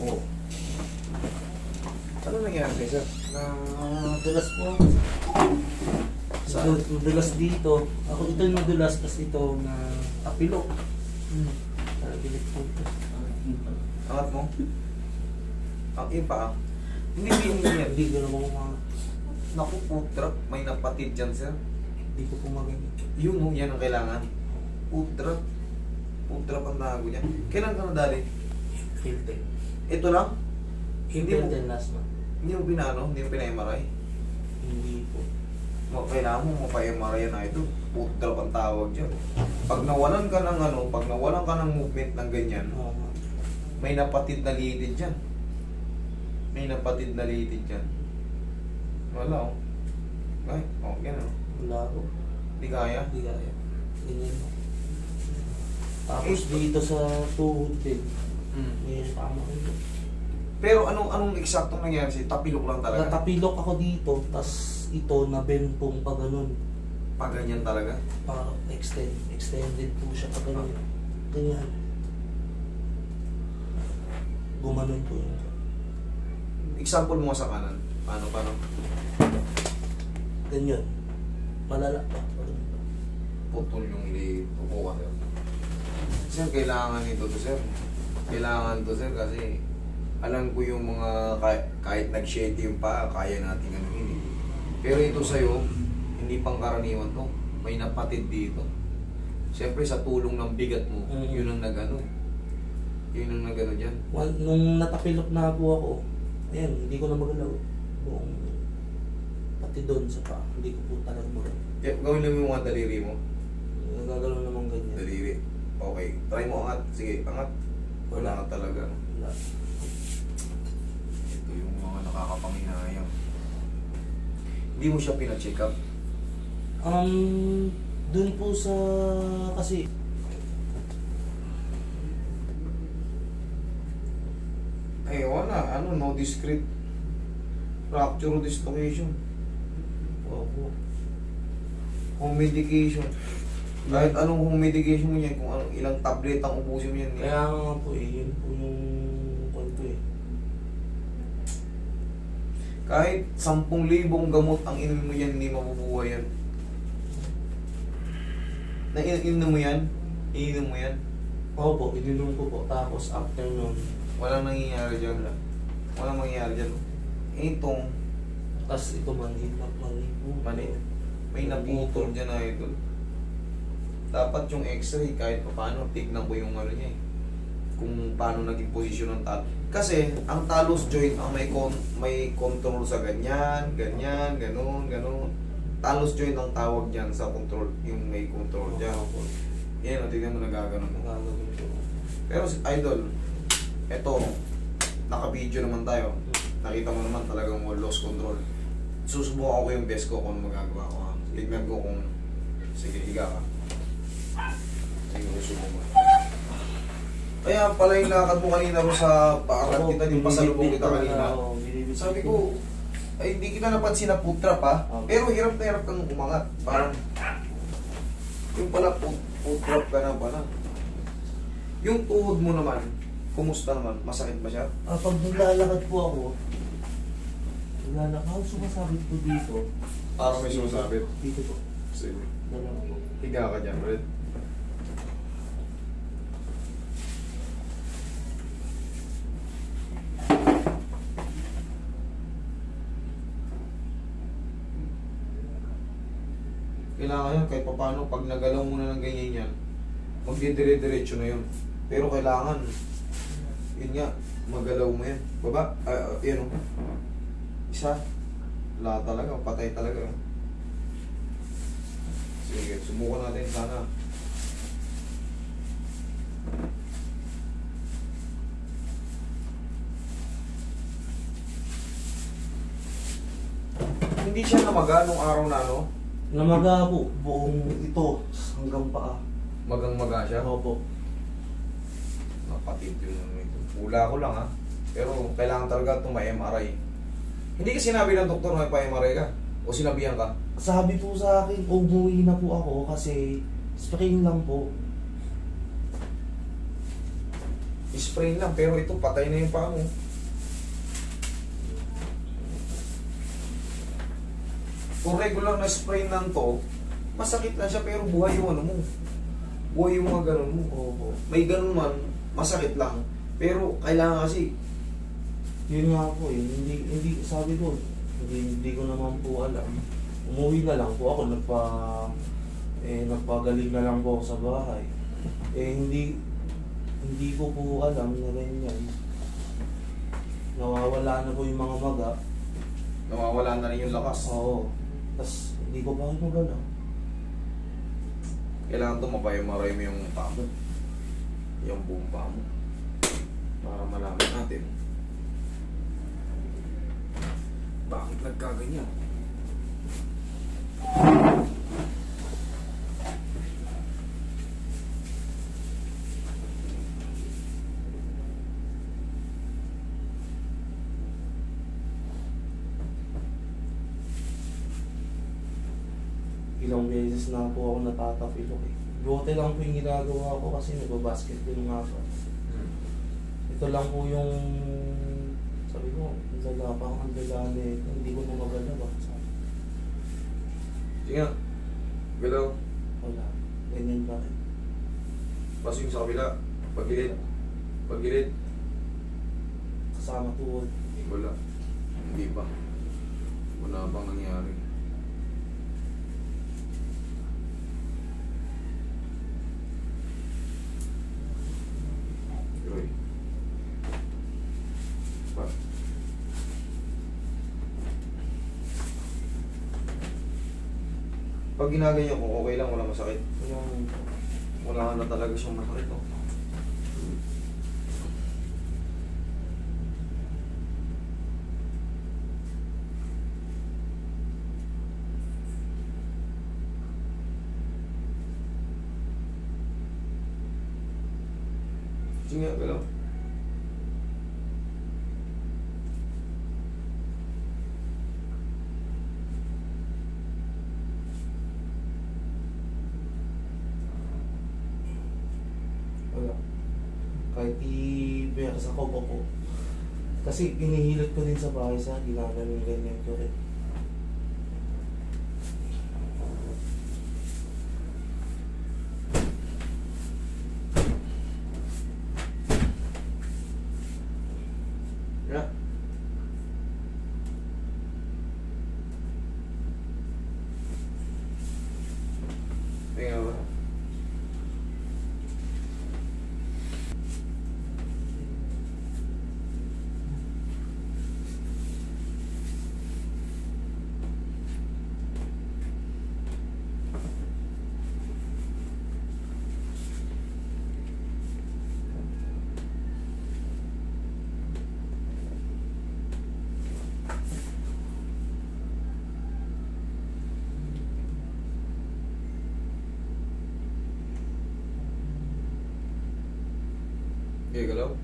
Oo. Ano nangyari kay sir? Nadulas po. Saan? Nadulas dito. Ako ito yung nadulas, tapos ito na tapilok. Nabilit po ito. Angat mo? Ang ipa. Hindi yan. Hindi ko naman mga... Naku, food truck. May napatid dyan sir. Hindi ko po magagamit. Yun o, yan ang kailangan. Food truck. Food truck ang nago niya. Kailan ka nadali? Filter. Ito lang? Hindi mo, Filter last month. hindi mo pinano? Hindi mo pina-MRI? Hindi po. Kailangan mo mapa-MRI na ito. Food truck ang tawag dyan. Pag nawalan ka ng ano, pag nawalan ka ng movement ng ganyan, may napatid na litid dyan. May napatid na litid dyan. Wala o. Ay, okay na. Wala po. Hindi kaya. Hindi kaya. Ganyan po. Tapos dito sa tuhod din. May tama ko ito. Pero anong eksaktong nangyari sa'yo? Tapilok lang talaga? Natapilok ako dito, tas ito na-bend pong pa ganun. Pag ganyan talaga? Pa extended po siya pa ganun. Ganyan. Gumanon po yun. Example mo sa kanan. Paano? Ganyan. Malala pa. Putol yung upo ka sir. Sir, kailangan ito to sir. Kailangan to sir kasi alam ko yung mga kahit nag-shady yung pa, kaya natin ano yun eh. Pero ito sa'yo, hindi pangkaraniwan to. May napatid dito. Siyempre sa tulong ng bigat mo, yun ang nagano. Yun ang nagano dyan. Nung natapilok na po ako, ayan, hindi ko na magalaw. Buong pati doon sa pa, hindi ko po talaga magalaw. Gawin lang yung mga daliri mo. Nagagalaw naman ganyan. Daliri. Okay. Try mo angat. Sige, angat. Wala nga talaga. Wala. Ito yung mga nakakapanginayang. Hindi mo siya pina-check up. Doon po sa, kasi Wala. No discrete fracture dislocation. opo. Home medication. Kahit anong home medication mo yan, kung anong ilang tablet ang ubusin mo yan. Kaya nga po yun po yung kwento Kahit 10,000 gamot ang inumin mo yan, hindi mabubuhay yan. Inom mo yan? Iinom mo yan? Opo, ininom ko po. Tapos after nun, Walang nangyayari dyan. Walang mangyayari dyan. Itong tas ito mani po. mani, may naputol dyan na ito. Dapat yung x-ray kahit paano, tignan ko yung ano niya eh. Kung paano naging posisyon ng talo. Kasi ang talus joint ang may control sa ganyan, ganun. Talus joint ang tawag dyan sa control, yung may control dyan. Yan, tignan mo nagaganon mo. Pero si Idol, eto, naka-video naman tayo. Nakita mo naman talagang lost control. Susubukan ko yung best ko kung ano magagawa ko. Tignan ko kung, sige, higa ka. Sige, susubo mo. Kaya pala yung lakad mo kanina mo sa paarat kita, yung pasalubong kita kanina. Sabi ko, ay hindi kita napansin na food trap ha. Pero hirap na hirap kang umangat. Parang, yung pala food trap ka na pala. Yung tuhod mo naman, kumusta naman? Masakit ba siya? Pag naglalakad po ako, sumasabit po dito. Parang may sumasabit. Dito po. Sige. Dalawa po. Higa ka dyan, Red. Kailangan yan, kahit paano, pag nagalaw mo na ng ganyan yan, magdidire-diretso na yun. Pero kailangan, yun nga, magalaw mo yan. Baba, yan o. Isa. Wala talaga, patay talaga. Sige, subukan natin sana. Hindi siya namaga nung araw na ano? Namaga po, buong ito hanggang paa. Magang-maga siya? Opo. Napatid yun ano ito. Hula ko lang ha. Pero kailangan talaga itong may MRI. Hindi ka sinabi ng doktor may pa-MRI ka? O sinabihan ka? Sabi po sa akin, umuwi na po ako kasi sprain lang po. Sprain lang, pero ito patay na yung paa mo. Kung regular na sprain lang to, masakit lang siya pero buhay yung ano mo. Buhay yung mga ganun mo. Oo. May ganun man, masakit lang. Pero kailangan kasi, Yun nga po eh. Hindi, sabi ko, hindi ko naman po alam. Umuwi na lang po ako, nagpagaling na lang po ako sa bahay. Hindi ko po alam na ganyan. Nawawala na po yung mga maga. nawawala na rin yung lakas. Oo. Tapos, hindi ko pa kayo magalaw. Kailangan tumapay-maray mo yung paa mo. Yung buong paa mo. Para malaman natin. Bakit nagkaganyan? Ilang beses na po ako natatapilok eh. Bote lang po yung ginagawa ko kasi nagbabasketball nga pa. Ito lang po yung sabi ko, ang lala nito, hindi ko na magalaw. Sige nga. Galaw. Wala. Ganyan ba? Pasok sa kabila. Pagilid. Pagilid. Kasama tuhod. Wala. Hindi pa. Wala bang nangyari? Roy. Pa. Pag ginaganyan ko, okay lang, wala masakit. Wala na talaga siyang masakit. Oh. Sige nga, galaw. Wala. Kahit i-bears ako po. Kasi pinihilot ko din sa bahay sa ginagawa ganyan ko rin. Yeah. Tingnan ba? Okay, galaw.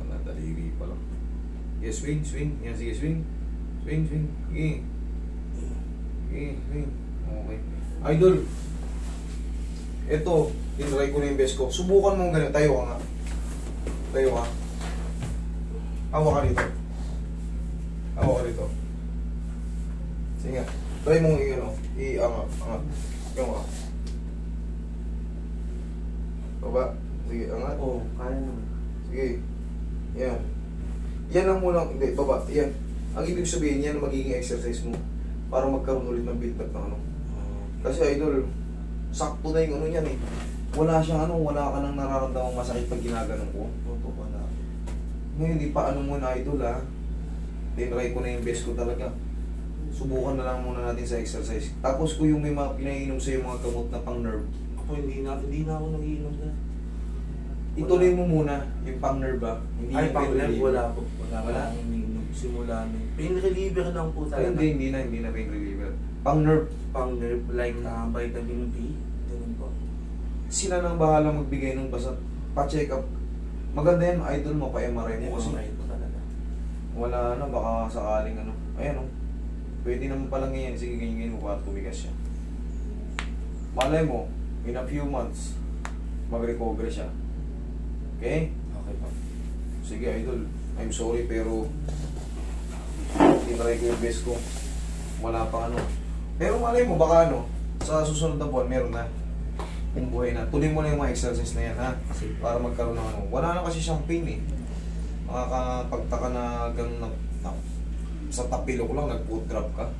Wala, daliri pa lang. Okay, swing, swing. Yan, sige, swing. Swing, swing. Okay. Okay, swing. Okay. Idol. Ito, tinry ko na yung best ko. Subukan mo ganun. Tayo ka nga. Tayo ka. Awa ka dito. Awa ka dito. Sige nga. Try mo i-angat. Angat. Yung ka. Baba. Sige, angat. Oo, kaya naman. Sige. Yan. Yan ang munang, hindi, baba. Yan. Ang ibig sabihin, yan ang magiging exercise mo para magkaroon ulit ng build-up ng ano. Kasi idol, sakto na yung ano yan eh. Wala siyang ano, wala ka nang nararamdamang masakit pag ginaganon ko. Totoo pa na. Ngayon, di pa ano muna idol ha. Tinry ko na yung best ko talaga. Subukan na lang muna natin sa exercise. Tapos ko yung may mga pinainom sa yung mga gamot na pang nerve. Ako hindi na ako nagiinom na. Ituloy mo muna yung pang nerve ba? Hindi Ay, yung pang pain nerve, reliever. wala po. Wala Wala? akong iniinom. Simula na. Pain reliever lang po Ay, talaga. hindi na pain reliever. Pang nerve. Pang nerve, like vitamin B. Ganun po. Sila nang bahala magbigay ng basta pa-check up. Maganda yan, idol mo, pa-MRI mo kasi MRI po talaga. wala na, baka sakaling ano. Ayan o. Pwede naman palang ganyan. Sige, ganyan mo para tumigas siya. Malay mo, in a few months, mag-recover siya. Okay? Okay po. Sige, idol. I'm sorry pero tinry ko yung best ko. Wala pa ano. Pero malay mo, baka ano, sa susunod na buwan, meron na. Kung buhay na. Tuloy mo na yung mga exercise na yan, ha? Para magkaroon ng ano. Wala na kasi siyang pain eh. Makakapagtaka na ganun na sa tapilo ko lang, nag-foot drop ka.